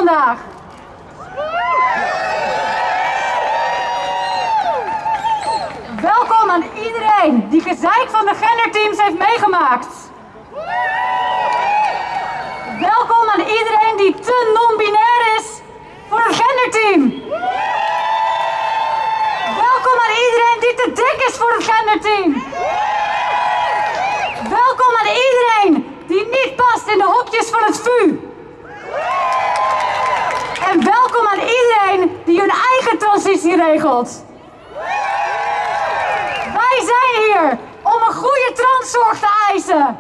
vandaag. Welkom aan iedereen die gezeik van de genderteams heeft meegemaakt. Welkom aan iedereen die te non-binair is voor een genderteam. Welkom aan iedereen die te dik is voor het genderteam. Welkom aan iedereen die niet past in de hokjes van het VU. En welkom aan iedereen die hun eigen transitie regelt. Wij zijn hier om een goede transzorg te eisen.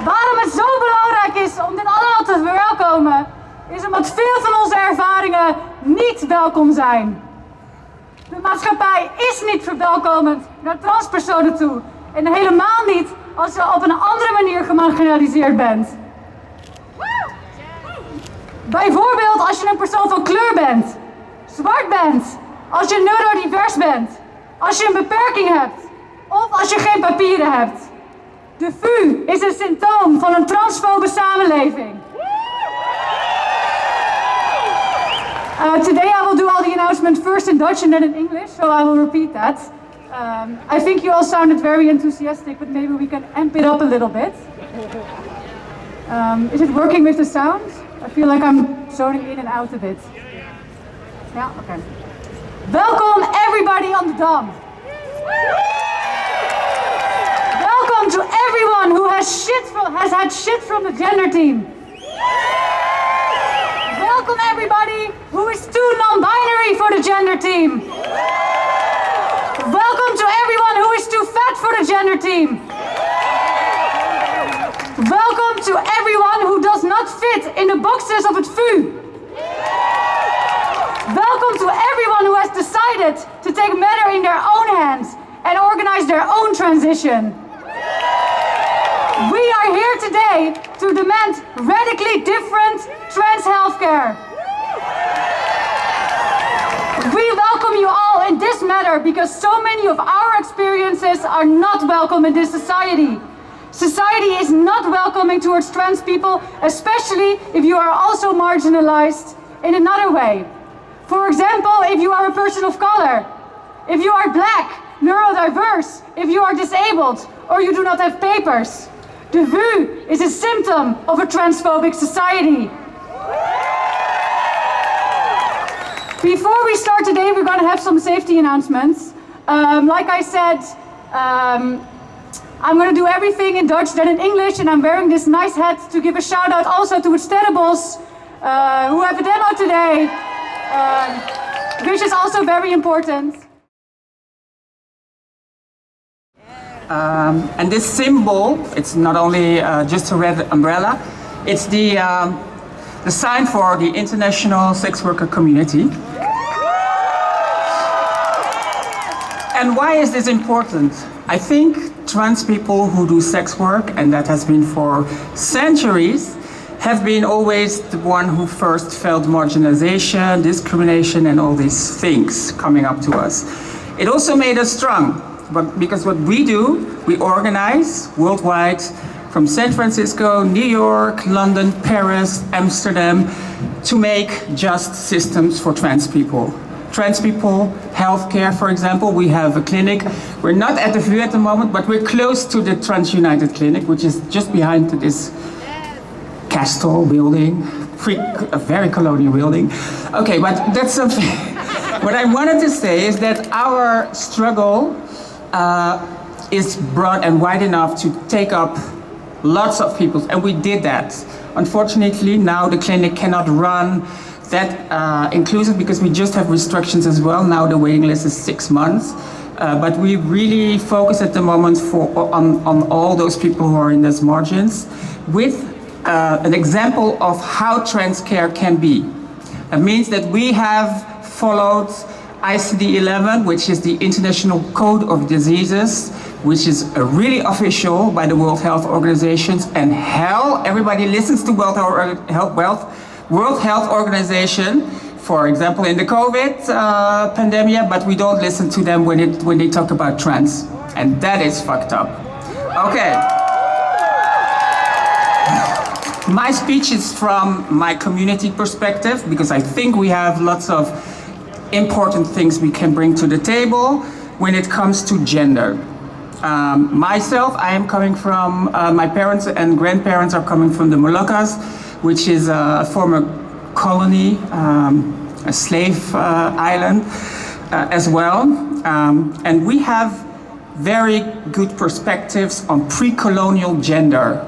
Waarom het zo belangrijk is om dit allemaal te verwelkomen, is omdat veel van onze ervaringen niet welkom zijn. De maatschappij is niet verwelkomend naar transpersonen toe. En helemaal niet als je op een andere manier gemarginaliseerd bent. Bijvoorbeeld als je een persoon van kleur bent, zwart bent, als je neurodivers bent, als je een beperking hebt of als je geen papieren hebt. De VU is een symptoom van een transfobe samenleving. Today I will do all the announcement first in Dutch and then in English, so I will repeat that. I think you all sounded very enthusiastic, but maybe we can amp it up a little bit. Is it working with the sound? I feel like I'm zoning in and out a bit. Yeah, okay. Welcome everybody on the Dam. Welcome to everyone who has had shit from the gender team. Welcome everybody who is too non-binary for the gender team. Welcome to everyone who is too fat for the gender team. Welcome to everyone who does not fit in the boxes of het VU. Welcome to everyone who has decided to take matter in their own hands and organize their own transition. We are here today to demand radically different trans healthcare. We welcome you all in this matter because so many of our experiences are not welcome in this society. Society is not welcoming towards trans people, especially if you are also marginalized in another way. For example, if you are a person of color, if you are black, neurodiverse, if you are disabled, or you do not have papers. The VU is a symptom of a transphobic society. Before we start today, we're going to have some safety announcements. Like I said, I'm going to do everything in Dutch, then in English, and I'm wearing this nice hat to give a shout out also to the Sterrenbos, who have a demo today, which is also very important. And this symbol, it's not only just a red umbrella, it's the sign for the international sex worker community. And why is this important? I think trans people who do sex work, and that has been for centuries, have been always the one who first felt marginalization, discrimination, and all these things coming up to us. It also made us strong. But because what we do, we organize worldwide from San Francisco, New York, London, Paris, Amsterdam, to make just systems for trans people. Trans people, healthcare, for example, we have a clinic. We're not at the VU at the moment, but we're close to the Trans United Clinic, which is just behind this castle building, a very colonial building. Okay, but that's something. What I wanted to say is that our struggle is broad and wide enough to take up lots of people, and we did that. Unfortunately, now the clinic cannot run that inclusive because we just have restrictions as well. Now the waiting list is 6 months, but we really focus at the moment on all those people who are in those margins with an example of how trans care can be. It means that we have followed ICD-11, which is the International Code of Diseases, which is really official by the World Health Organization. And everybody listens to World Health Organization, for example, in the COVID pandemic, but we don't listen to them when they talk about trans. And that is fucked up. Okay. My speech is from my community perspective because I think we have lots of important things we can bring to the table when it comes to gender. Myself, I am coming from, my parents and grandparents are coming from the Moluccas, which is a former colony, a slave island as well. And we have very good perspectives on pre-colonial gender.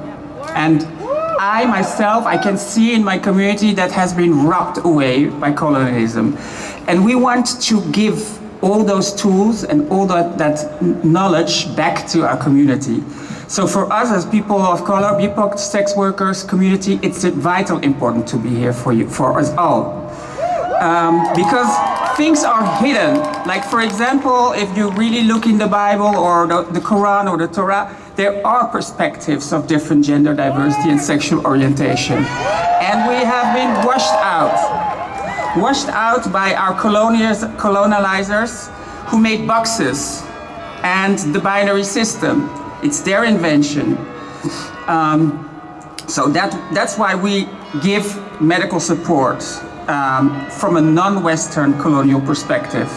And I myself, I can see in my community that has been robbed away by colonialism. And we want to give all those tools and all that knowledge back to our community. So for us as people of color, BIPOC, sex workers, community, it's vital important to be here for us all. Because things are hidden. Like for example, if you really look in the Bible or the Quran or the Torah, there are perspectives of different gender diversity and sexual orientation. And we have been washed out by our colonizers who made boxes and the binary system. It's their invention. So that's why we give medical support from a non-Western colonial perspective.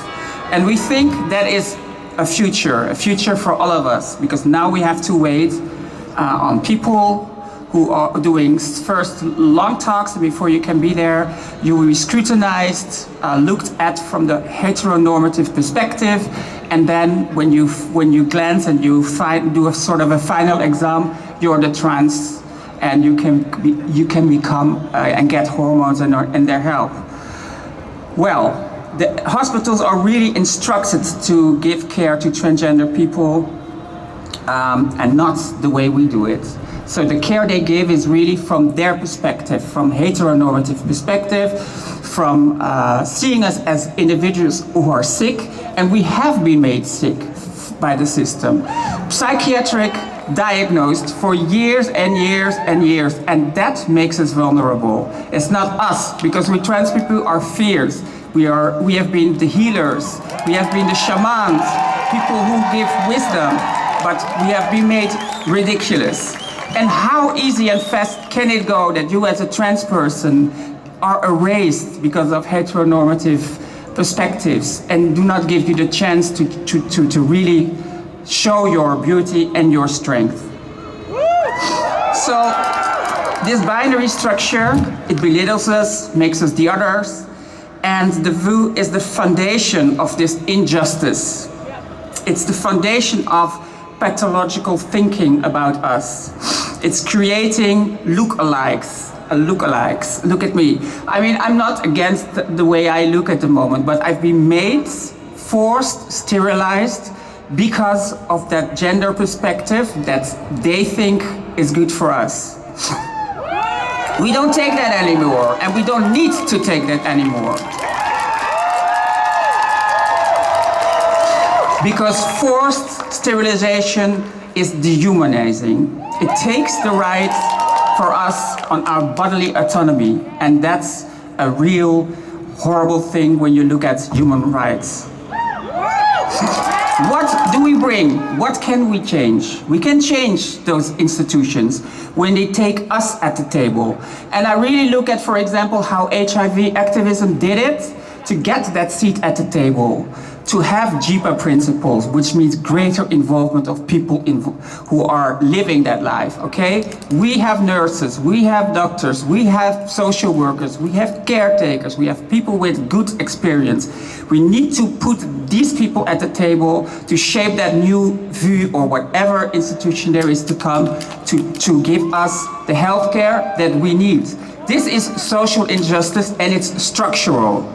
And we think that is a future for all of us, because now we have to wait on people who are doing first long talks before you can be there. You will be scrutinized, looked at from the heteronormative perspective, and then when you glance and you do a sort of a final exam, you're the trans, and you can become and get hormones and their help. Well, the hospitals are really instructed to give care to transgender people, and not the way we do it. So the care they give is really from their perspective, from heteronormative perspective, from seeing us as individuals who are sick, and we have been made sick by the system. Psychiatric diagnosed for years and years and years, and that makes us vulnerable. It's not us, because we trans people are fierce. We have been the healers, we have been the shamans, people who give wisdom, but we have been made ridiculous. And how easy and fast can it go that you as a trans person are erased because of heteronormative perspectives and do not give you the chance to really show your beauty and your strength. So this binary structure, it belittles us, makes us the others, and the VU is the foundation of this injustice. It's the foundation of pathological thinking about us. It's creating lookalikes. Look at me. I mean, I'm not against the way I look at the moment, but I've been made, forced, sterilized because of that gender perspective that they think is good for us. We don't take that anymore, and we don't need to take that anymore. Because forced sterilization is dehumanizing. It takes the right for us on our bodily autonomy, and that's a real horrible thing when you look at human rights. What do we bring? What can we change? We can change those institutions when they take us at the table. And I really look at, for example, how HIV activism did it to get that seat at the table, to have JIPA principles, which means greater involvement of people who are living that life, okay? We have nurses, we have doctors, we have social workers, we have caretakers, we have people with good experience. We need to put these people at the table to shape that new view or whatever institution there is to come to give us the healthcare that we need. This is social injustice, and it's structural.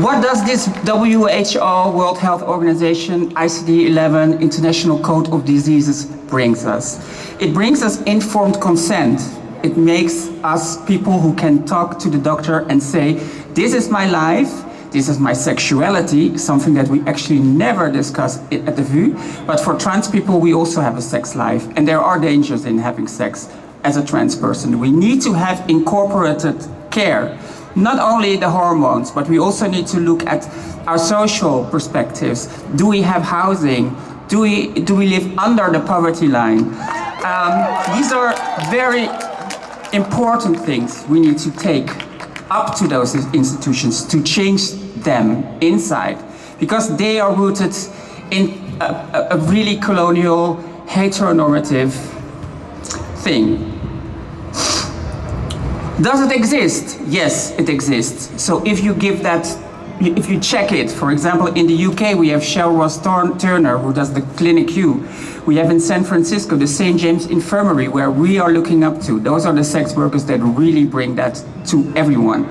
What does this WHO, World Health Organization, ICD-11, International Code of Diseases brings us? It brings us informed consent. It makes us people who can talk to the doctor and say, this is my life, this is my sexuality, something that we actually never discuss at the VU. But for trans people, we also have a sex life, and there are dangers in having sex as a trans person. We need to have incorporated care. Not only the hormones, but we also need to look at our social perspectives. Do we have housing? Do we live under the poverty line? These are very important things we need to take up to those institutions to change them inside, because they are rooted in a really colonial, heteronormative thing. Does it exist? Yes, it exists. So if you give that, if you check it, for example, in the UK we have Cheryl Ross Turner, who does the Clinic U. We have in San Francisco the St. James Infirmary, where we are looking up to. Those are the sex workers that really bring that to everyone.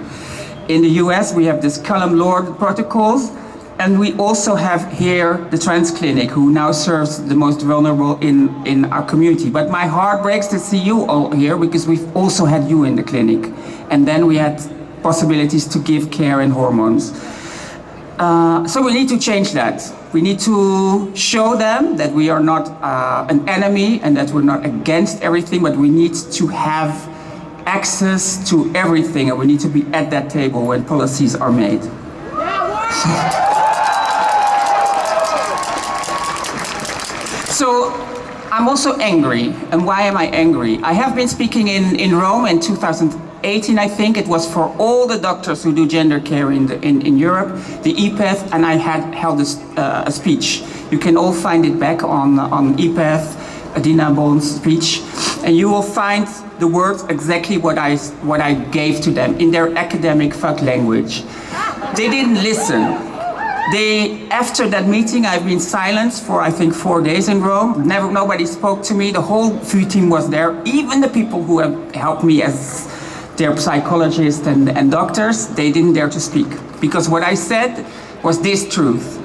In the US we have this Callum Lord protocols, and we also have here the Trans Clinic, who now serves the most vulnerable in our community. But my heart breaks to see you all here, because we've also had you in the clinic. And then we had possibilities to give care and hormones. So we need to change that. We need to show them that we are not an enemy and that we're not against everything, but we need to have access to everything, and we need to be at that table when policies are made. So I'm also angry. And why am I angry? I have been speaking in Rome in 2018, I think. It was for all the doctors who do gender care in Europe, the EPATH, and I had held a speech. You can all find it back on EPATH, Adina Bone's speech, and you will find the words exactly what I gave to them in their academic fuck language. They didn't listen. After that meeting, I've been silenced for, I think, 4 days in Rome. Nobody spoke to me. The whole VU team was there. Even the people who have helped me as their psychologists and doctors, they didn't dare to speak. Because what I said was this truth.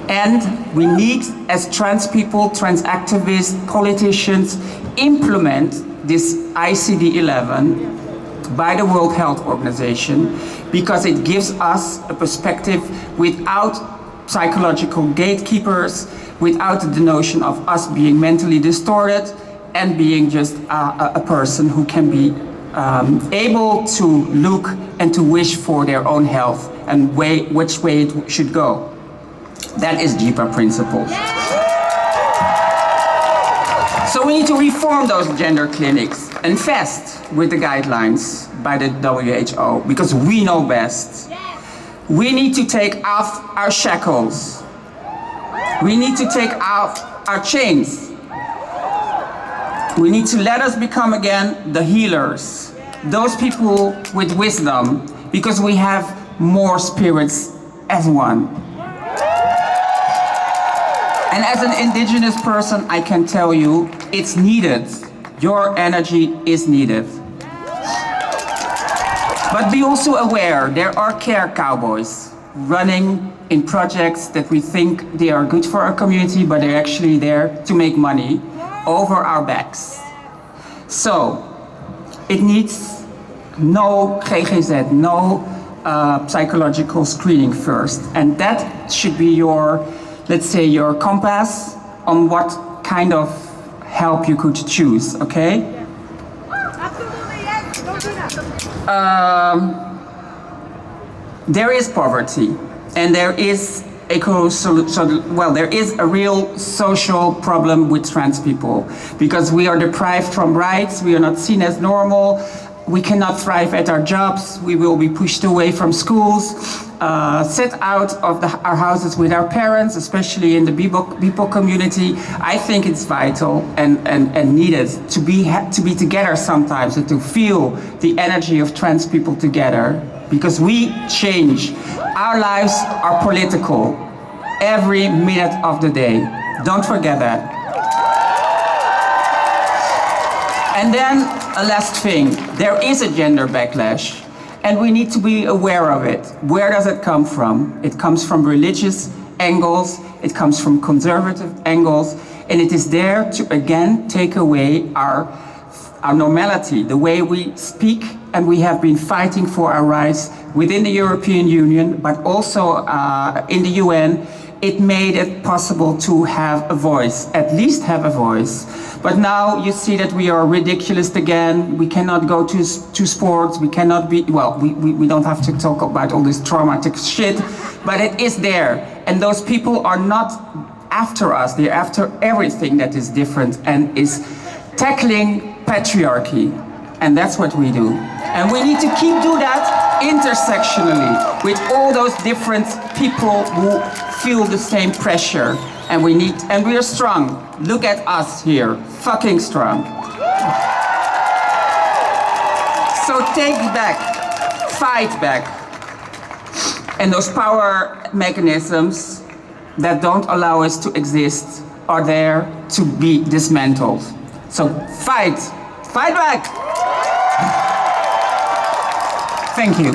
And we need, as trans people, trans activists, politicians, implement this ICD-11 by the World Health Organization, because it gives us a perspective without psychological gatekeepers, without the notion of us being mentally distorted and being just a person who can be able to look and to wish for their own health and which way it should go. That is JIPA principles. So we need to reform those gender clinics and fast with the guidelines by the WHO, because we know best. We need to take off our shackles. We need to take off our chains. We need to let us become again the healers, those people with wisdom, because we have more spirits as one. And as an indigenous person, I can tell you, it's needed. Your energy is needed. But be also aware, there are care cowboys running in projects that we think they are good for our community, but they're actually there to make money over our backs. So, it needs no GGZ, no psychological screening first. And that should be your, let's say, your compass on what kind of help you could choose, okay? Absolutely, yes. Don't do that. There is poverty, and there is there is a real social problem with trans people, because we are deprived from rights, we are not seen as normal, we cannot thrive at our jobs, we will be pushed away from schools, set out of our houses with our parents, especially in the BIPOC community. I think it's vital and needed to be together sometimes and to feel the energy of trans people together, because we change. Our lives are political every minute of the day. Don't forget that. And then a last thing, there is a gender backlash, and we need to be aware of it. Where does it come from? It comes from religious angles, it comes from conservative angles, and it is there to again take away our normality, the way we speak, and we have been fighting for our rights within the European Union, but also in the UN. It made it possible to have a voice, at least have a voice. But now you see that we are ridiculous again. We cannot go to sports. We cannot be, well, we don't have to talk about all this traumatic shit, but it is there. And those people are not after us. They're after everything that is different and is tackling patriarchy. And that's what we do. And we need to keep doing that intersectionally with all those different people who feel the same pressure. And we are strong. Look at us here, fucking strong. So take back, fight back. And those power mechanisms that don't allow us to exist are there to be dismantled. So fight back. Thank you.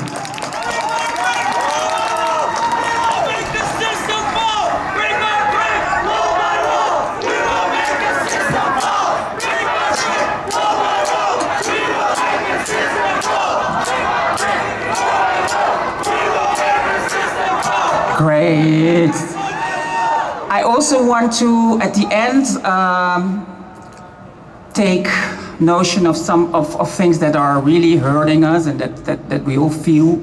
Great. I also want to, at the end, take notion of some of things that are really hurting us and that we all feel.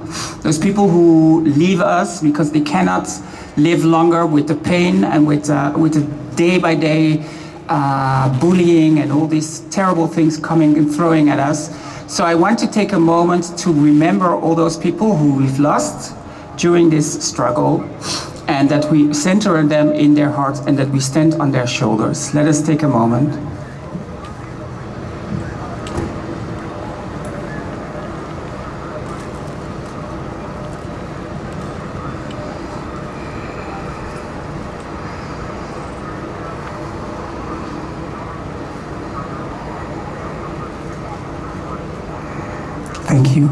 Those people who leave us because they cannot live longer with the pain and with the day-by-day bullying and all these terrible things coming and throwing at us. So I want to take a moment to remember all those people who we've lost during this struggle, and that we center them in their hearts and that we stand on their shoulders. Let us take a moment. Thank you.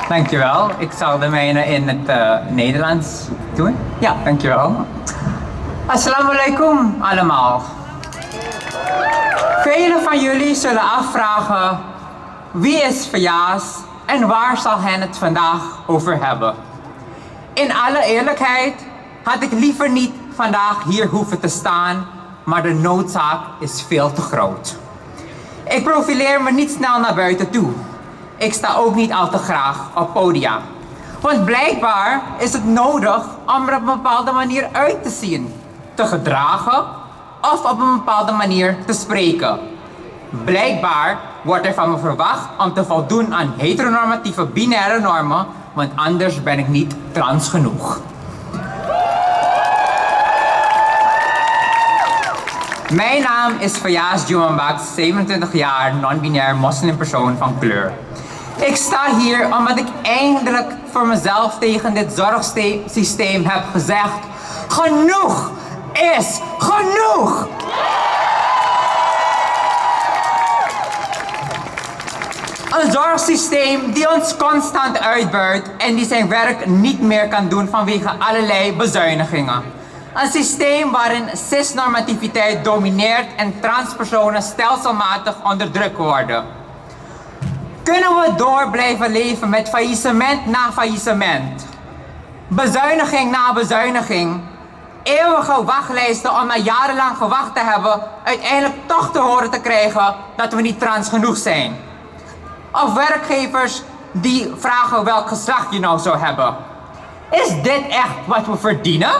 Dankjewel. Ik zal de mijne in het Nederlands doen. Ja, dankjewel. Assalamu alaikum allemaal. Velen van jullie zullen afvragen, wie is Fayyaz en waar zal hij het vandaag over hebben? In alle eerlijkheid had ik liever niet vandaag hier hoeven te staan, maar de noodzaak is veel te groot. Ik profileer me niet snel naar buiten toe. Ik sta ook niet al te graag op podia. Want blijkbaar is het nodig om er op een bepaalde manier uit te zien, te gedragen of op een bepaalde manier te spreken. Blijkbaar wordt er van me verwacht om te voldoen aan heteronormatieve binaire normen, want anders ben ik niet trans genoeg. Mijn naam is Fayyaz Jumanbak, 27 jaar, non-binair moslimpersoon van kleur. Ik sta hier omdat ik eindelijk voor mezelf tegen dit zorgsysteem heb gezegd: genoeg is genoeg! Een zorgsysteem die ons constant uitbuit en die zijn werk niet meer kan doen vanwege allerlei bezuinigingen. Een systeem waarin cisnormativiteit domineert en transpersonen stelselmatig onderdrukt worden. Kunnen we door blijven leven met faillissement na faillissement? Bezuiniging na bezuiniging? Eeuwige wachtlijsten om na jarenlang gewacht te hebben uiteindelijk toch te horen te krijgen dat we niet trans genoeg zijn? Of werkgevers die vragen welk geslacht je nou zou hebben? Is dit echt wat we verdienen?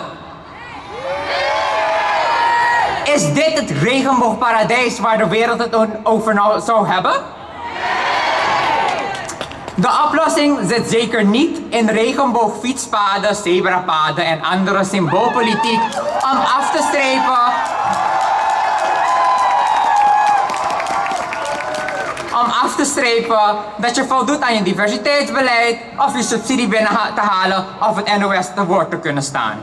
Is dit het regenboogparadijs waar de wereld het over nou zou hebben? De oplossing zit zeker niet in regenboogfietspaden, zebrapaden en andere symboolpolitiek om af te strepen dat je voldoet aan je diversiteitsbeleid of je subsidie binnen te halen of het NOS te woord te kunnen staan.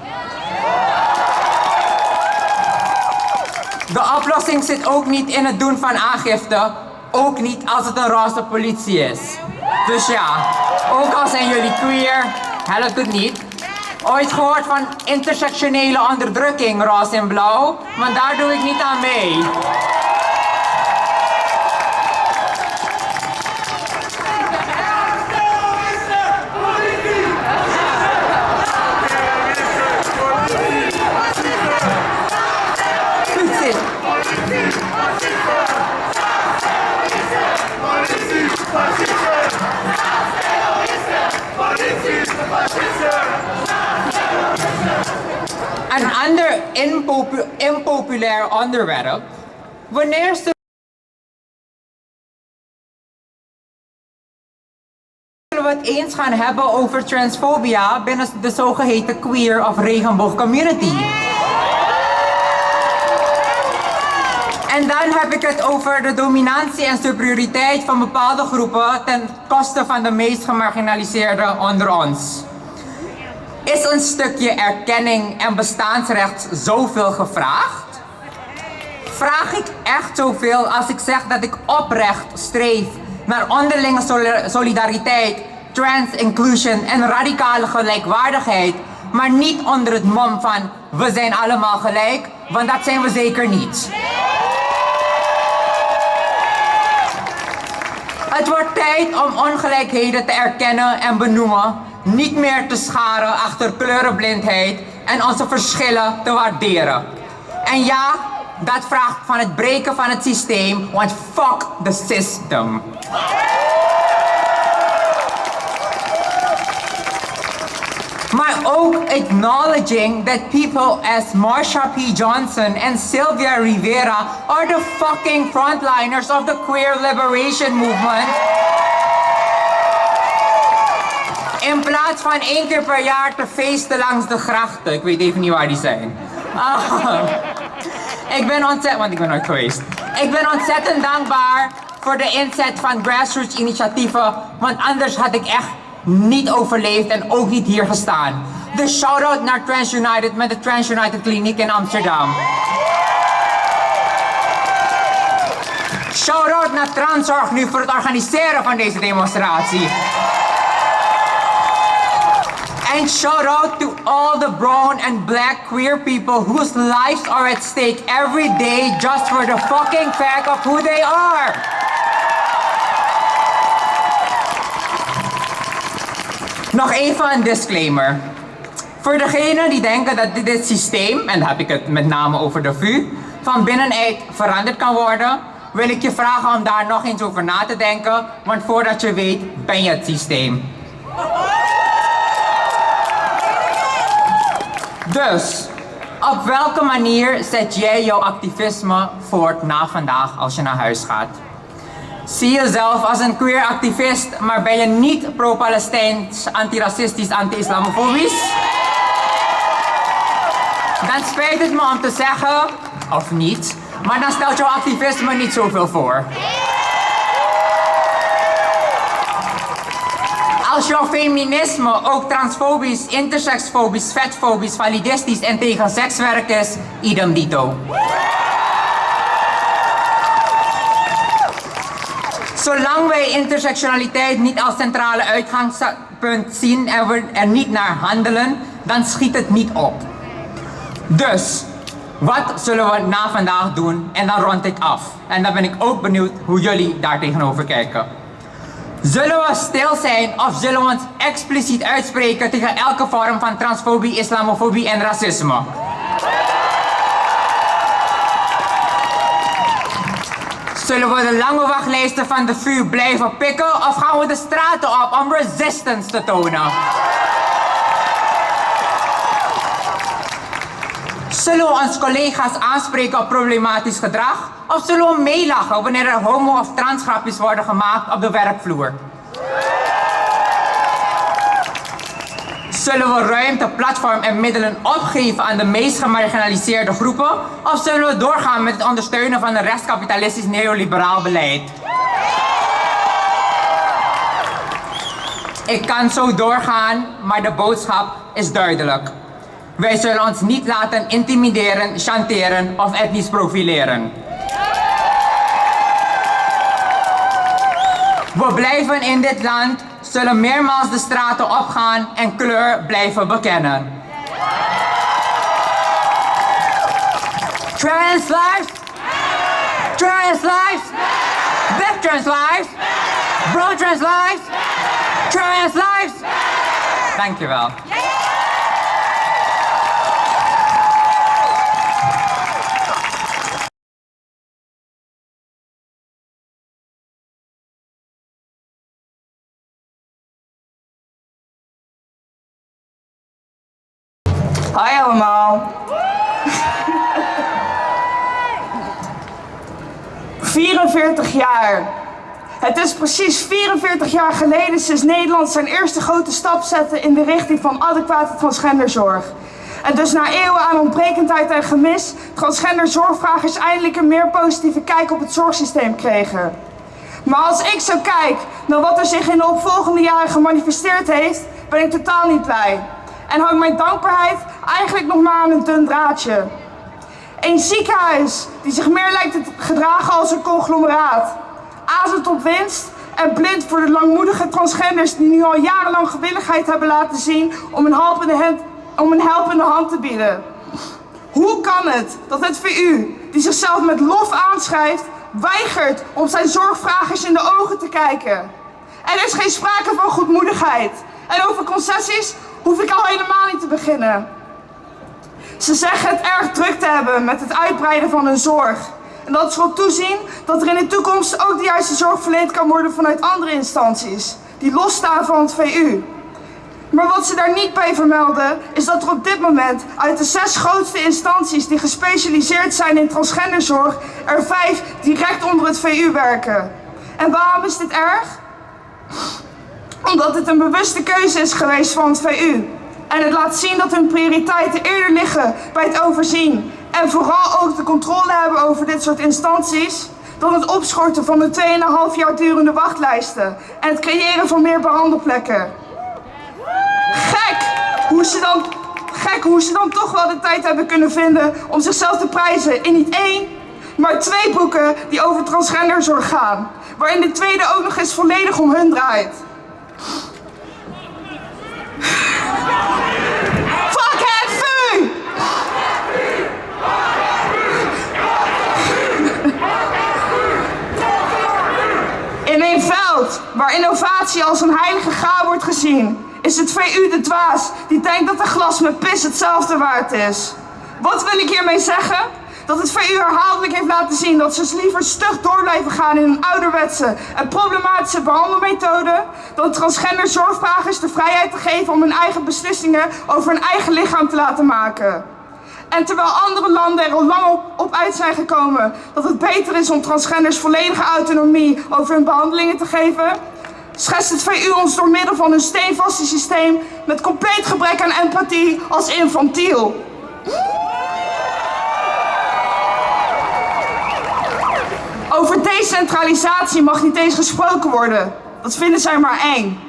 De oplossing zit ook niet in het doen van aangifte, ook niet als het een roze politie is. Dus ja, ook al zijn jullie queer, helpt het niet. Ooit gehoord van intersectionele onderdrukking, roze en blauw? Want daar doe ik niet aan mee. impopulair onderwerp. Wanneer zullen we het eens gaan hebben over transfobia binnen de zogeheten queer of regenboog community? En dan heb ik het over de dominantie en superioriteit van bepaalde groepen ten koste van de meest gemarginaliseerden onder ons. Is een stukje erkenning en bestaansrecht zoveel gevraagd? Vraag ik echt zoveel als ik zeg dat ik oprecht streef naar onderlinge solidariteit, trans inclusion en radicale gelijkwaardigheid, maar niet onder het mom van we zijn allemaal gelijk, want dat zijn we zeker niet. Het wordt tijd om ongelijkheden te erkennen en benoemen, niet meer te scharen achter kleurenblindheid en onze verschillen te waarderen. En ja, dat vraagt van het breken van het systeem, want fuck the system. Maar ook acknowledging that people as Marsha P. Johnson and Sylvia Rivera are the fucking frontliners of the queer liberation movement. In plaats van 1 keer per jaar te feesten langs de grachten. Ik weet even niet waar die zijn. Ik ben ontzettend, want ik ben nooit geweest. Ik ben ontzettend dankbaar voor de inzet van grassroots initiatieven, want anders had ik echt niet overleefd en ook niet hier gestaan. Dus shout-out naar Trans United met de Trans United Kliniek in Amsterdam. Shout-out naar Zorg Nu voor het organiseren van deze demonstratie. And shout-out to all the brown and black queer people whose lives are at stake every day just for the fucking fact of who they are. Nog even een disclaimer. Voor degenen die denken dat dit systeem, en dan heb ik het met name over de VU, van binnenuit veranderd kan worden, wil ik je vragen om daar nog eens over na te denken, want voordat je weet, ben je het systeem. Dus, op welke manier zet jij jouw activisme voort na vandaag als je naar huis gaat? Zie jezelf als een queer activist, maar ben je niet pro-Palestijns, antiracistisch, anti-islamofobisch? Dan spijt het me om te zeggen, of niet, maar dan stelt jouw activisme niet zoveel voor. Als jouw feminisme ook transfobisch, intersexfobisch, vetfobisch, validistisch en tegen sekswerk is, idem dito. Zolang wij intersectionaliteit niet als centrale uitgangspunt zien en we er niet naar handelen, dan schiet het niet op. Dus, wat zullen we na vandaag doen? En dan rond ik af. En dan ben ik ook benieuwd hoe jullie daar tegenover kijken. Zullen we stil zijn of zullen we ons expliciet uitspreken tegen elke vorm van transfobie, islamofobie en racisme? Zullen we de lange wachtlijsten van de VU blijven pikken of gaan we de straten op om resistance te tonen? Zullen we onze collega's aanspreken op problematisch gedrag? Of zullen we meelachen wanneer er homo- of transgrapjes worden gemaakt op de werkvloer? Zullen we ruimte, platform en middelen opgeven aan de meest gemarginaliseerde groepen? Of zullen we doorgaan met het ondersteunen van een rechtskapitalistisch neoliberaal beleid? Ik kan zo doorgaan, maar de boodschap is duidelijk. Wij zullen ons niet laten intimideren, chanteren of etnisch profileren. We blijven in dit land, zullen meermaals de straten opgaan en kleur blijven bekennen. Trans lives! Trans lives! Black trans lives! Brown trans lives! Trans lives! Dankjewel. Hoi allemaal. 44 jaar. Het is precies 44 jaar geleden sinds Nederland zijn eerste grote stap zette in de richting van adequate transgenderzorg. En dus na eeuwen aan ontbrekendheid en gemis, transgenderzorgvragers eindelijk een meer positieve kijk op het zorgsysteem kregen. Maar als ik zo kijk naar wat er zich in de opvolgende jaren gemanifesteerd heeft, ben ik totaal niet blij. En hangt mijn dankbaarheid eigenlijk nog maar aan een dun draadje. Een ziekenhuis die zich meer lijkt te gedragen als een conglomeraat, azelt op winst en blind voor de langmoedige transgenders die nu al jarenlang gewilligheid hebben laten zien om een helpende hand te bieden. Hoe kan het dat het VU, die zichzelf met lof aanschrijft, weigert om zijn zorgvragers in de ogen te kijken? Er is geen sprake van goedmoedigheid. En over concessies hoef ik al helemaal niet te beginnen. Ze zeggen het erg druk te hebben met het uitbreiden van hun zorg. En dat ze erop toezien dat er in de toekomst ook de juiste zorg verleend kan worden vanuit andere instanties, die losstaan van het VU. Maar wat ze daar niet bij vermelden, is dat er op dit moment uit de 6 grootste instanties die gespecialiseerd zijn in transgenderzorg, er 5 direct onder het VU werken. En waarom is dit erg? Omdat het een bewuste keuze is geweest van het VU. En het laat zien dat hun prioriteiten eerder liggen bij het overzien en vooral ook de controle hebben over dit soort instanties, dan het opschorten van de 2,5 jaar durende wachtlijsten en het creëren van meer behandelplekken. Gek hoe ze dan toch wel de tijd hebben kunnen vinden om zichzelf te prijzen in niet 1, maar 2 boeken die over transgenderzorg gaan, waarin de tweede ook nog eens volledig om hun draait. Fuck het VU! In een veld waar innovatie als een heilige graal wordt gezien, is het VU de dwaas die denkt dat een glas met pis hetzelfde waard is. Wat wil ik hiermee zeggen? Dat het VU herhaaldelijk heeft laten zien dat ze liever stug door blijven gaan in een ouderwetse en problematische behandelmethode dan transgender zorgvragers de vrijheid te geven om hun eigen beslissingen over hun eigen lichaam te laten maken. En terwijl andere landen er al lang op uit zijn gekomen dat het beter is om transgenders volledige autonomie over hun behandelingen te geven, schetst het VU ons door middel van een steenvaste systeem met compleet gebrek aan empathie als infantiel. Over decentralisatie mag niet eens gesproken worden. Dat vinden zij maar eng.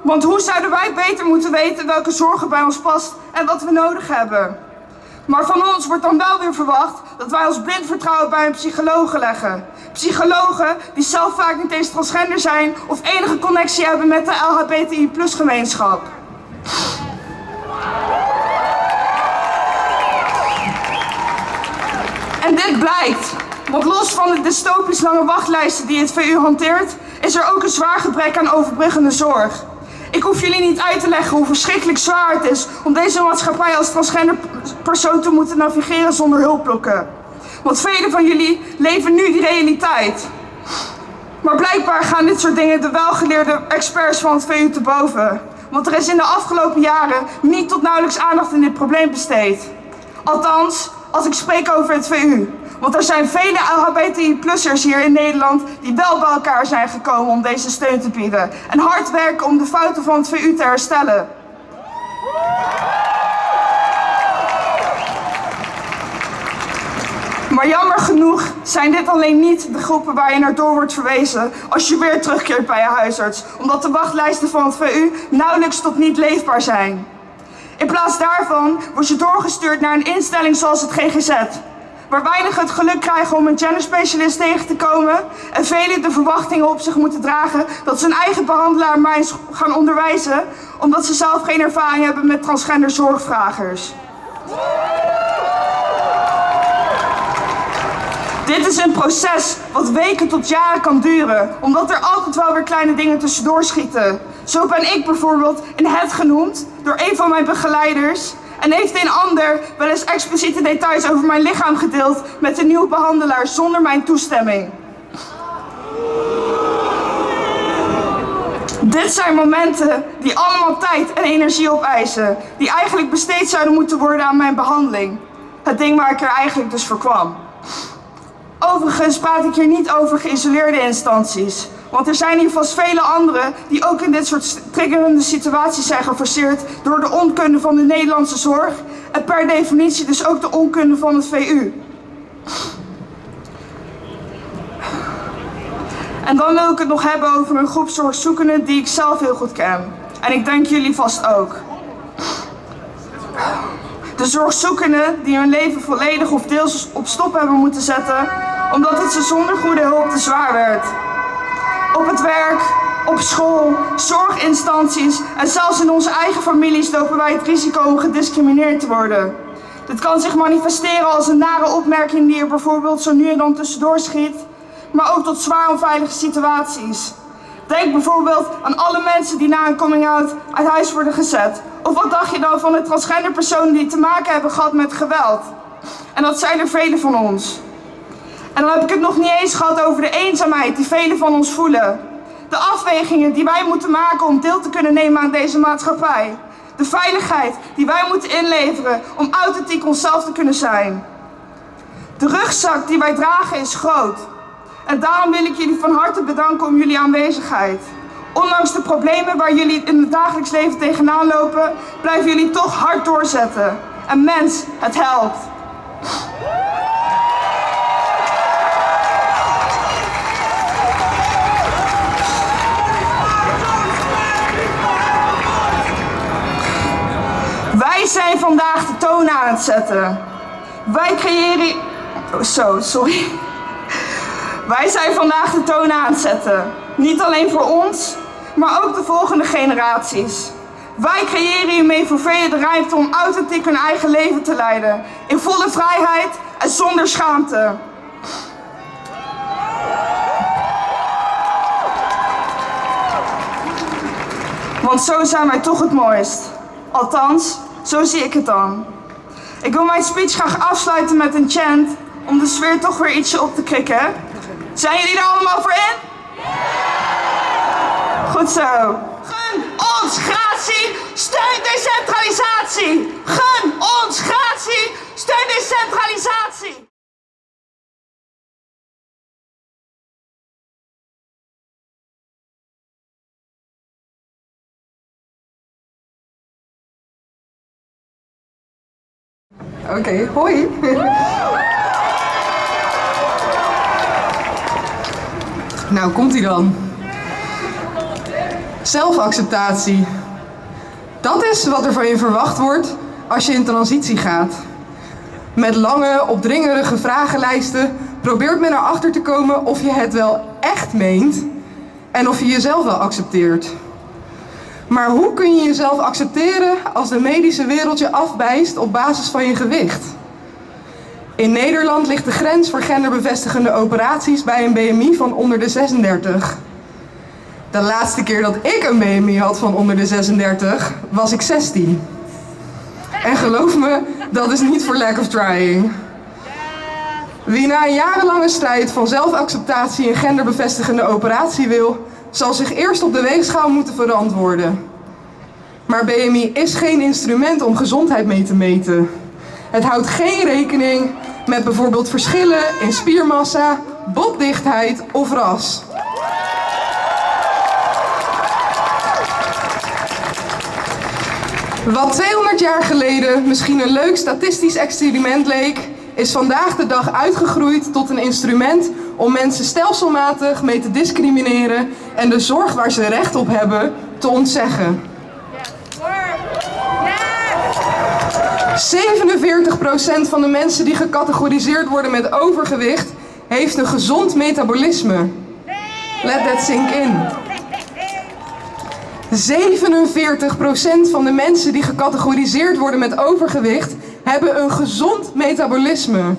Want hoe zouden wij beter moeten weten welke zorg bij ons past en wat we nodig hebben? Maar van ons wordt dan wel weer verwacht dat wij ons blind vertrouwen bij een psycholoog leggen. Psychologen die zelf vaak niet eens transgender zijn of enige connectie hebben met de LHBTI+gemeenschap. En dit blijkt. Want los van de dystopisch lange wachtlijsten die het VU hanteert, is er ook een zwaar gebrek aan overbruggende zorg. Ik hoef jullie niet uit te leggen hoe verschrikkelijk zwaar het is om deze maatschappij als transgender persoon te moeten navigeren zonder hulpblokken. Want velen van jullie leven nu die realiteit. Maar blijkbaar gaan dit soort dingen de welgeleerde experts van het VU te boven. Want er is in de afgelopen jaren niet tot nauwelijks aandacht aan dit probleem besteed. Althans, als ik spreek over het VU. Want er zijn vele LHBTI+'ers hier in Nederland die wel bij elkaar zijn gekomen om deze steun te bieden. En hard werken om de fouten van het VU te herstellen. Maar jammer genoeg zijn dit alleen niet de groepen waar je naar door wordt verwezen als je weer terugkeert bij je huisarts. Omdat de wachtlijsten van het VU nauwelijks tot niet leefbaar zijn. In plaats daarvan word je doorgestuurd naar een instelling zoals het GGZ. Waar weinig het geluk krijgen om een genderspecialist tegen te komen en velen de verwachtingen op zich moeten dragen dat ze hun eigen behandelaar maar eens gaan onderwijzen omdat ze zelf geen ervaring hebben met transgender zorgvragers. Dit is een proces wat weken tot jaren kan duren, omdat er altijd wel weer kleine dingen tussendoor schieten. Zo ben ik bijvoorbeeld in het genoemd door een van mijn begeleiders en heeft een ander wel eens expliciete details over mijn lichaam gedeeld met een nieuwe behandelaar zonder mijn toestemming. Dit zijn momenten die allemaal tijd en energie opeisen, die eigenlijk besteed zouden moeten worden aan mijn behandeling. Het ding waar ik er eigenlijk dus voor kwam. Overigens praat ik hier niet over geïsoleerde instanties. Want er zijn hier vast vele anderen die ook in dit soort triggerende situaties zijn geforceerd door de onkunde van de Nederlandse zorg en per definitie dus ook de onkunde van het VU. En dan wil ik het nog hebben over een groep zorgzoekenden die ik zelf heel goed ken. En ik denk jullie vast ook. De zorgzoekenden die hun leven volledig of deels op stop hebben moeten zetten omdat het ze zonder goede hulp te zwaar werd. Op het werk, op school, zorginstanties en zelfs in onze eigen families lopen wij het risico om gediscrimineerd te worden. Dit kan zich manifesteren als een nare opmerking die er bijvoorbeeld zo nu en dan tussendoor schiet, maar ook tot zwaar onveilige situaties. Denk bijvoorbeeld aan alle mensen die na een coming-out uit huis worden gezet. Of wat dacht je dan van de transgender personen die te maken hebben gehad met geweld? En dat zijn er vele van ons. En dan heb ik het nog niet eens gehad over de eenzaamheid die velen van ons voelen. De afwegingen die wij moeten maken om deel te kunnen nemen aan deze maatschappij. De veiligheid die wij moeten inleveren om authentiek onszelf te kunnen zijn. De rugzak die wij dragen is groot. En daarom wil ik jullie van harte bedanken om jullie aanwezigheid. Ondanks de problemen waar jullie in het dagelijks leven tegenaan lopen, blijven jullie toch hard doorzetten. En mens, het helpt. Wij zijn vandaag de toon aan het zetten. Wij creëren... Wij zijn vandaag de toon aan het zetten. Niet alleen voor ons, maar ook de volgende generaties. Wij creëren hiermee voor velen de ruimte om authentiek hun eigen leven te leiden. In volle vrijheid en zonder schaamte. Want zo zijn wij toch het mooist. Althans, zo zie ik het dan. Ik wil mijn speech graag afsluiten met een chant om de sfeer toch weer ietsje op te krikken. Zijn jullie er allemaal voor in? Goed zo. Gun ons gratie, steun decentralisatie. Gun ons gratie, steun decentralisatie. Oké, hoi. Nou, komt-ie dan. Zelfacceptatie. Dat is wat er van je verwacht wordt als je in transitie gaat. Met lange, opdringerige vragenlijsten probeert men erachter te komen of je het wel echt meent en of je jezelf wel accepteert. Maar hoe kun je jezelf accepteren als de medische wereld je afwijst op basis van je gewicht? In Nederland ligt de grens voor genderbevestigende operaties bij een BMI van onder de 36. De laatste keer dat ik een BMI had van onder de 36 was ik 16. En geloof me, dat is niet voor lack of trying. Wie na een jarenlange strijd van zelfacceptatie een genderbevestigende operatie wil, zal zich eerst op de weegschaal moeten verantwoorden. Maar BMI is geen instrument om gezondheid mee te meten. Het houdt geen rekening met bijvoorbeeld verschillen in spiermassa, botdichtheid of ras. Wat 200 jaar geleden misschien een leuk statistisch experiment leek, is vandaag de dag uitgegroeid tot een instrument om mensen stelselmatig mee te discrimineren en de zorg waar ze recht op hebben te ontzeggen. 47% van de mensen die gecategoriseerd worden met overgewicht heeft een gezond metabolisme. Let that sink in. 47% van de mensen die gecategoriseerd worden met overgewicht hebben een gezond metabolisme.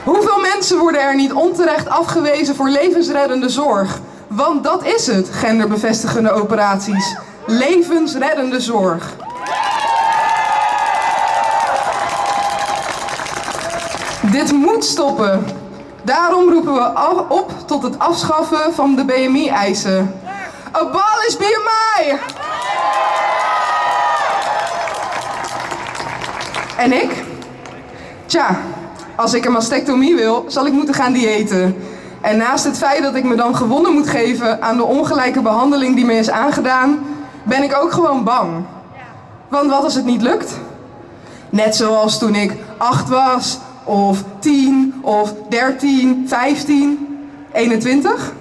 Hoeveel mensen worden er niet onterecht afgewezen voor levensreddende zorg? Want dat is het, genderbevestigende operaties. Levensreddende zorg. Dit moet stoppen. Daarom roepen we op tot het afschaffen van de BMI-eisen. Abolish BMI! En Tja, als ik een mastectomie wil, zal ik moeten gaan diëten. En naast het feit dat ik me dan gewonnen moet geven aan de ongelijke behandeling die me is aangedaan, ben ik ook gewoon bang. Want wat als het niet lukt? Net zoals toen ik 8 was, of 10, of 13, 15, 21.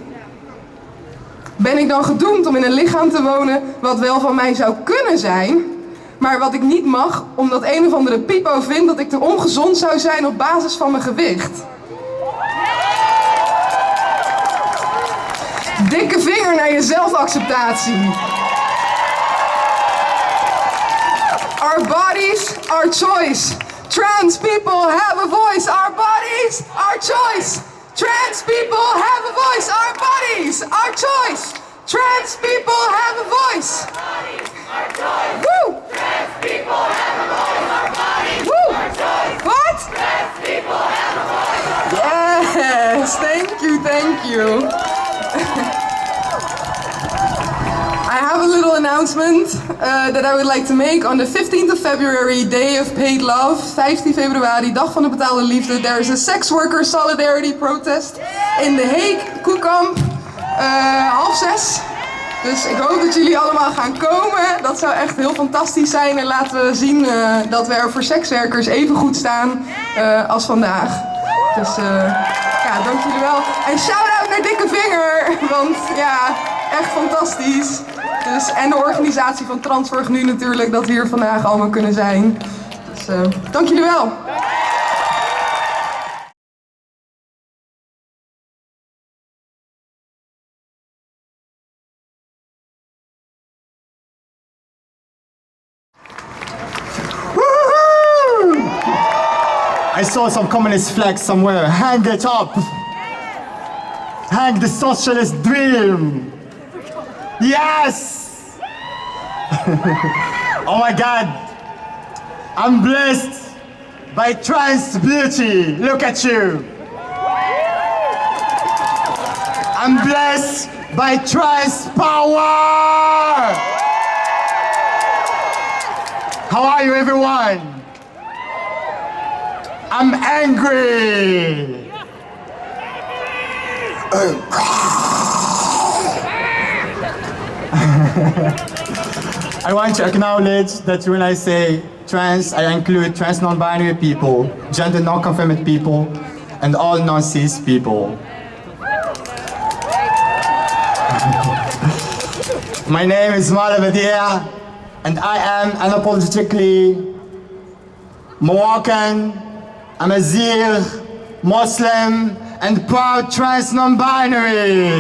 Ben ik dan gedoemd om in een lichaam te wonen wat wel van mij zou kunnen zijn, maar wat ik niet mag omdat een of andere pipo vindt dat ik te ongezond zou zijn op basis van mijn gewicht? Dikke vinger naar je zelfacceptatie. Our bodies, our choice. Trans people have a voice. Our bodies, our choice. Trans people have a voice. Our bodies, our choice. Trans people have a voice. Bodies, our choice. Woo! Trans people have a voice. Our bodies, Woo! our choice. What? Trans people have a voice. Our Yes, thank you, thank you. I have a little announcement that I would like to make. On the 15th of February, Day of Paid Love, 15 februari, dag van de betaalde liefde. There is a sex worker solidarity protest in The Hague, Koekamp, 5:30. Dus ik hoop dat jullie allemaal gaan komen. Dat zou echt heel fantastisch zijn. En laten we zien dat we er voor sekswerkers even goed staan als vandaag. Dus ja, dank jullie wel. En shout-out naar Dikke Vinger, want ja, echt fantastisch. Dus, en de organisatie van Zorg Nu natuurlijk, dat we hier vandaag allemaal kunnen zijn. Dus dank jullie wel. I saw some communist flag somewhere. Hang it up! Hang the socialist dream! Yes! Oh my God! I'm blessed by trans beauty. Look at you! I'm blessed by trans power! How are you, everyone? I'm angry. I want to acknowledge that when I say trans, I include trans non-binary people, gender non-conforming people, and all non-cis people. My name is Malabadia, and I am unapologetically Moroccan, Amazigh, Muslim, and proud trans non-binary.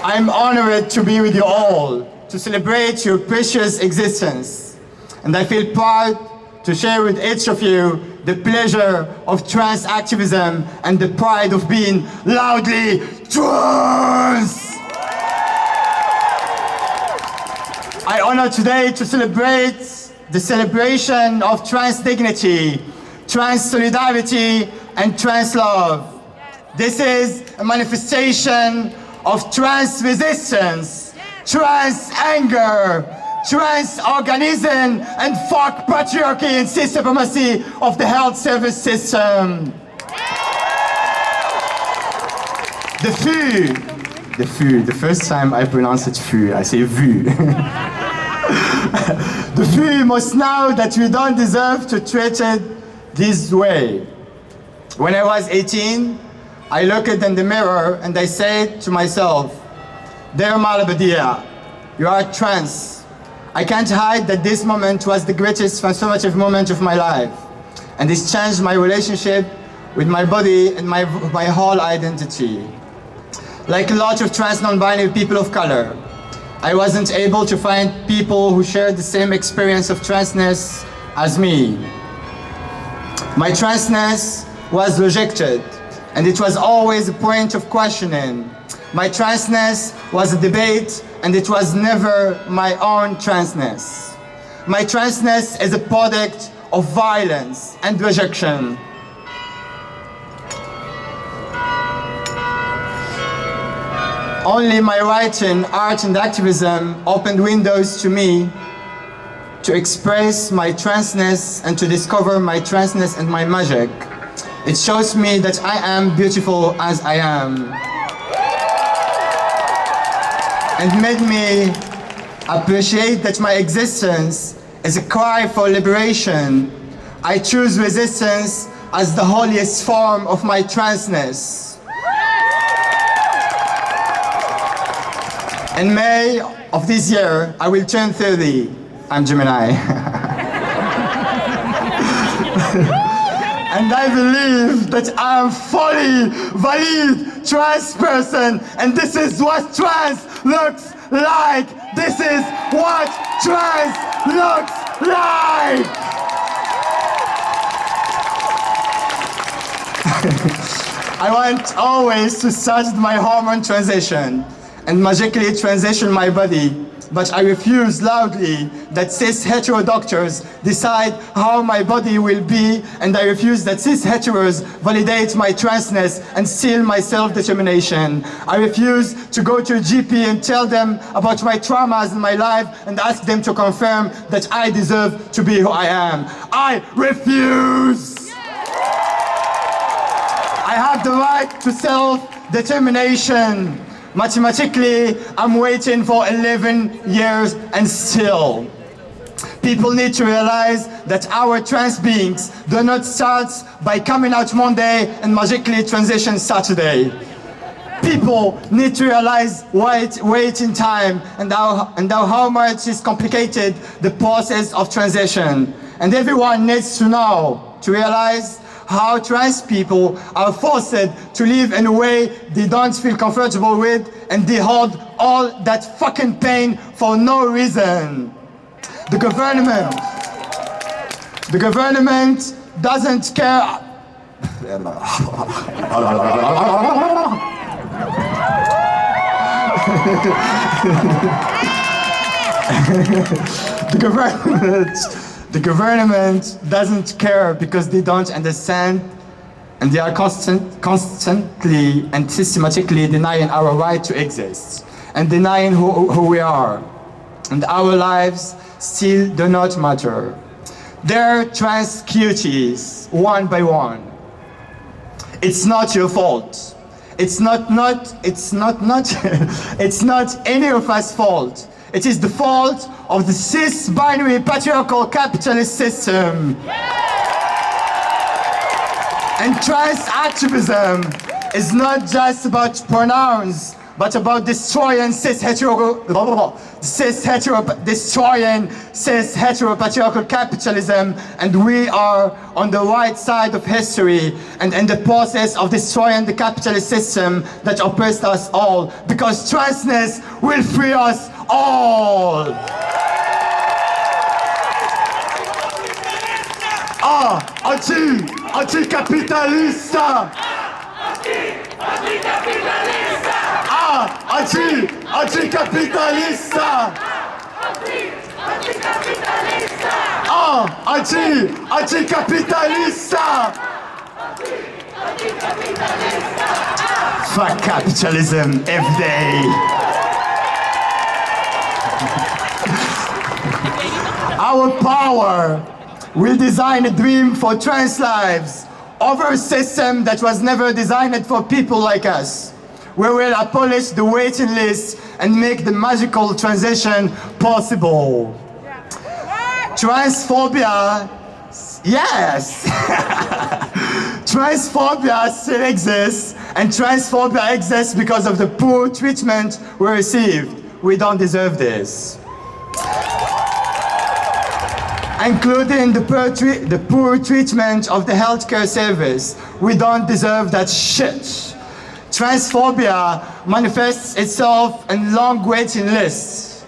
I'm honored to be with you all, to celebrate your precious existence. And I feel proud to share with each of you the pleasure of trans activism and the pride of being loudly trans. I honor today to celebrate the celebration of trans dignity, trans solidarity, and trans love. This is a manifestation of trans resistance, trans anger, trans organism, and fuck patriarchy and cis supremacy of the health service system. The first time I pronounce it fü, I say vu. The few must know that we don't deserve to treat it this way. When I was 18, I looked in the mirror and I said to myself, "Dear Malabadia, you are trans. I can't hide that this moment was the greatest transformative moment of my life. And this changed my relationship with my body and my whole identity. Like a lot of trans non-binary people of color, I wasn't able to find people who shared the same experience of transness as me. My transness was rejected, and it was always a point of questioning. My transness was a debate, and it was never my own transness. My transness is a product of violence and rejection. Only my writing, art, and activism opened windows to me to express my transness and to discover my transness and my magic. It shows me that I am beautiful as I am. And made me appreciate that my existence is a cry for liberation. I choose resistance as the holiest form of my transness. In May of this year, I will turn 30. I'm Gemini. And I believe that I am fully valid trans person, and this is what trans looks like. This is what trans looks like. I want always to start my hormone transition and magically transition my body, but I refuse loudly that cis hetero doctors decide how my body will be, and I refuse that cis heteros validate my transness and steal my self-determination. I refuse to go to a GP and tell them about my traumas in my life and ask them to confirm that I deserve to be who I am. I refuse! I have the right to self-determination. Mathematically, I'm waiting for 11 years and still. People need to realize that our trans beings do not start by coming out Monday and magically transition Saturday. People need to realize waiting time and how much is complicated the process of transition. And everyone needs to know, to realize how trans people are forced to live in a way they don't feel comfortable with, and they hold all that fucking pain for no reason. The government doesn't care. The government doesn't care because they don't understand, and they are constantly and systematically denying our right to exist and denying who we are. And our lives still do not matter. They're trans cuties, one by one. It's not your fault. It's not any of us fault. It is the fault of the cis-binary patriarchal capitalist system. And trans activism is not just about pronouns, but about destroying cis-hetero patriarchal capitalism, and we are on the right side of history and in the process of destroying the capitalist system that oppressed us all, because transness will free us all. Anticapitalista! Anticapitalista! Anticapitalista! Fuck capitalism every day. Our power will design a dream for trans lives over a system that was never designed for people like us. We will abolish the waiting list and make the magical transition possible. Transphobia, yes! Transphobia still exists, and transphobia exists because of the poor treatment we received. We don't deserve this. Including the poor treatment of the healthcare service. We don't deserve that shit. Transphobia manifests itself in long waiting lists.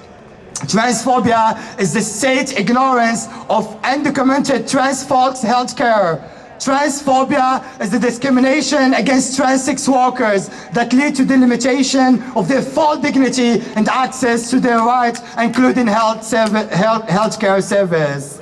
Transphobia is the state ignorance of undocumented trans folks' healthcare. Transphobia is the discrimination against trans sex workers that lead to the limitation of their full dignity and access to their rights, including healthcare service.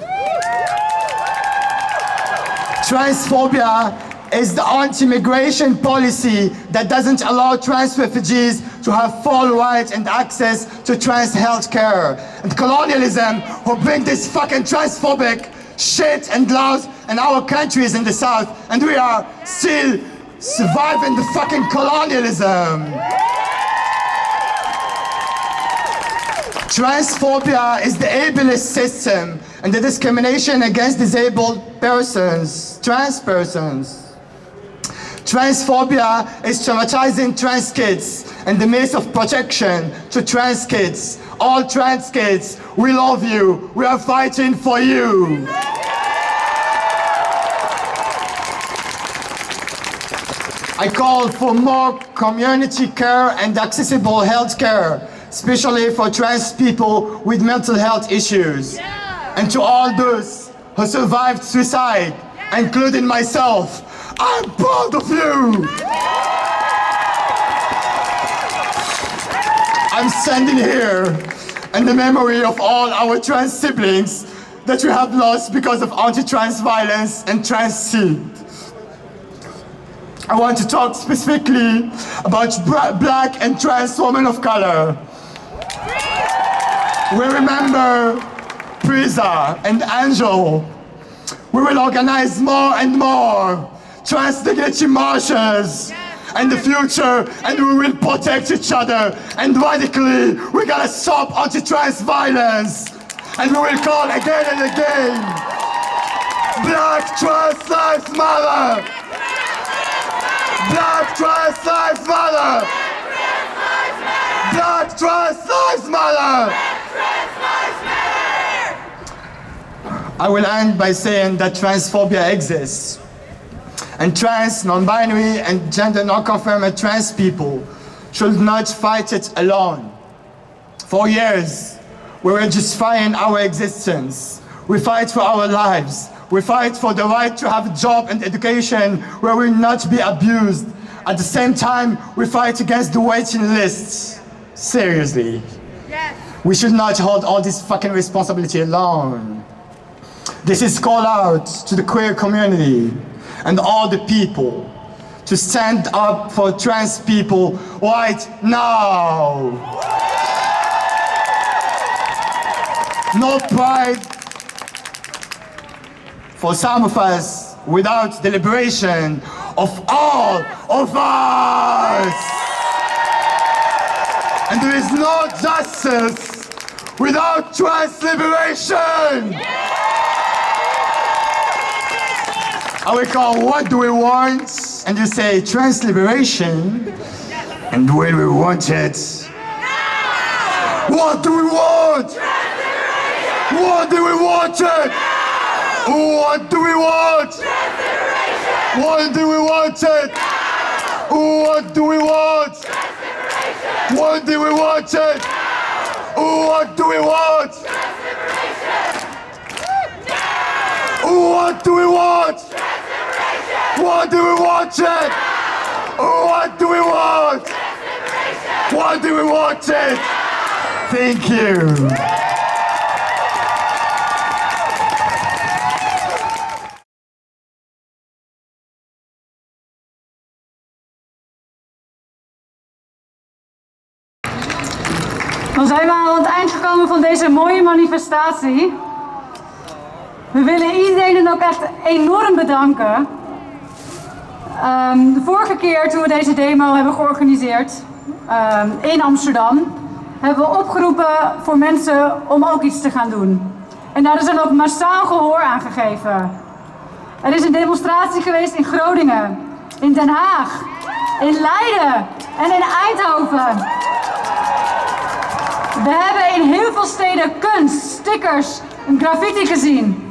Transphobia is the anti-migration policy that doesn't allow trans refugees to have full rights and access to trans health care. And colonialism who bring this fucking transphobic shit and laws in our countries in the south, and we are still surviving the fucking colonialism. Transphobia is the ableist system and the discrimination against disabled persons, trans persons. Transphobia is traumatizing trans kids and the means of protection to trans kids. All trans kids, we love you. We are fighting for you. I call for more community care and accessible health care, especially for trans people with mental health issues. And to all those who survived suicide, including myself, I'm proud of you! I'm standing here in the memory of all our trans siblings that we have lost because of anti-trans violence and transcide. I want to talk specifically about black and trans women of color. We remember Prisa and Angel. We will organize more and more trans dignity marches in the future, and we will protect each other. And radically, we're gonna stop anti-trans violence. And we will call again and again. Black trans lives matter. Black trans lives matter. Black trans lives matter. I will end by saying that transphobia exists. And trans, non-binary, and gender non-conforming trans people should not fight it alone. For years, we were justifying our existence. We fight for our lives. We fight for the right to have a job and education where we will not be abused. At the same time, we fight against the waiting lists. Seriously. Yes. We should not hold all this fucking responsibility alone. This is call out to the queer community and all the people to stand up for trans people right now. No pride for some of us without deliberation of all of us. And there is no justice without trans liberation. I will call, what do we want? And you say, trans liberation. And when we want it? What do we want? What do we want it? What do we want? What do we want it? What do we want? What do we want it? What do we want? What do we want? What do we want it? What do we want? What do we want it? Thank you. Dan zijn we aan het eind gekomen van deze mooie manifestatie. We willen iedereen dan ook echt enorm bedanken. De vorige keer toen we deze demo hebben georganiseerd in Amsterdam, hebben we opgeroepen voor mensen om ook iets te gaan doen. En daar is dan ook massaal gehoor aan gegeven. Er is een demonstratie geweest in Groningen, in Den Haag, in Leiden en in Eindhoven. We hebben in heel veel steden kunst, stickers en graffiti gezien.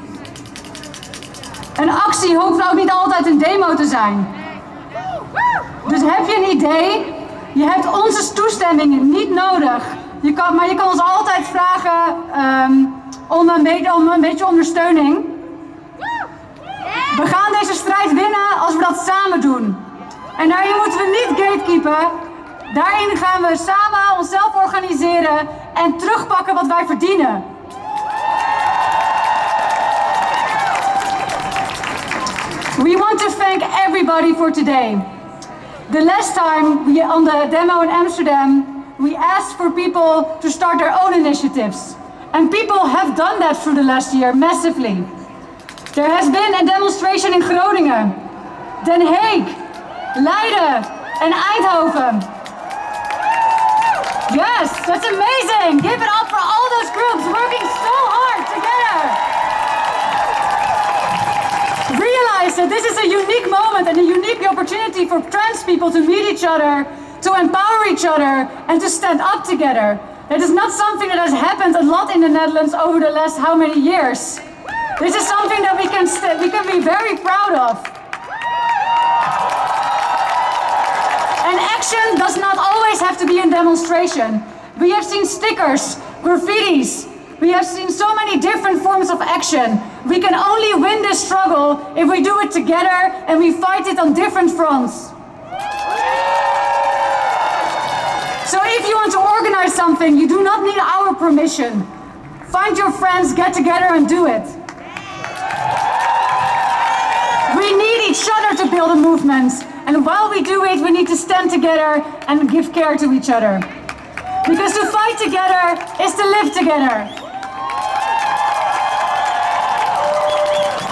Een actie hoeft ook niet altijd een demo te zijn. Dus heb je een idee? Je hebt onze toestemming niet nodig. Maar je kan ons altijd vragen om een beetje ondersteuning. We gaan deze strijd winnen als we dat samen doen. En daarin moeten we niet gatekeepen. Daarin gaan we samen onszelf organiseren en terugpakken wat wij verdienen. We want to thank everybody for today. The last time on the demo in Amsterdam, we asked for people to start their own initiatives. And people have done that through the last year massively. There has been a demonstration in Groningen, Den Haag, Leiden and Eindhoven. Yes, that's amazing. Give it up for all those groups working so hard together. Realize that this is a unique moment and a unique opportunity for trans people to meet each other, to empower each other and to stand up together. It is not something that has happened a lot in the Netherlands over the last how many years. This is something that we can be very proud of. And action does not always have to be in demonstration. We have seen stickers, graffitis. We have seen so many different forms of action. We can only win this struggle if we do it together and we fight it on different fronts. So if you want to organize something, you do not need our permission. Find your friends, get together and do it. We need each other to build a movement. And while we do it, we need to stand together and give care to each other. Because to fight together is to live together.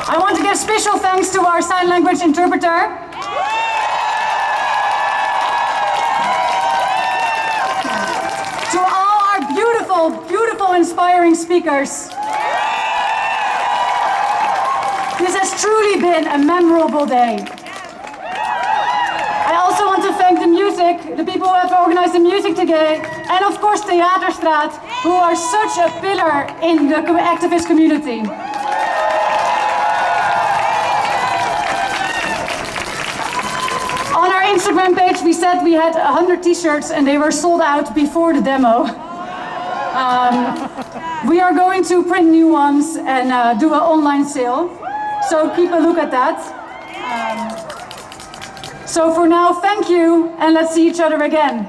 I want to give special thanks to our sign language interpreter. To all our beautiful, beautiful, inspiring speakers. This has truly been a memorable day. I also want to thank the music, the people who have organized the music today, and of course Theaterstraat, who are such a pillar in the activist community. On our Instagram page we said we had 100 t-shirts and they were sold out before the demo. We are going to print new ones and do an online sale, so keep a look at that. So for now, thank you and let's see each other again.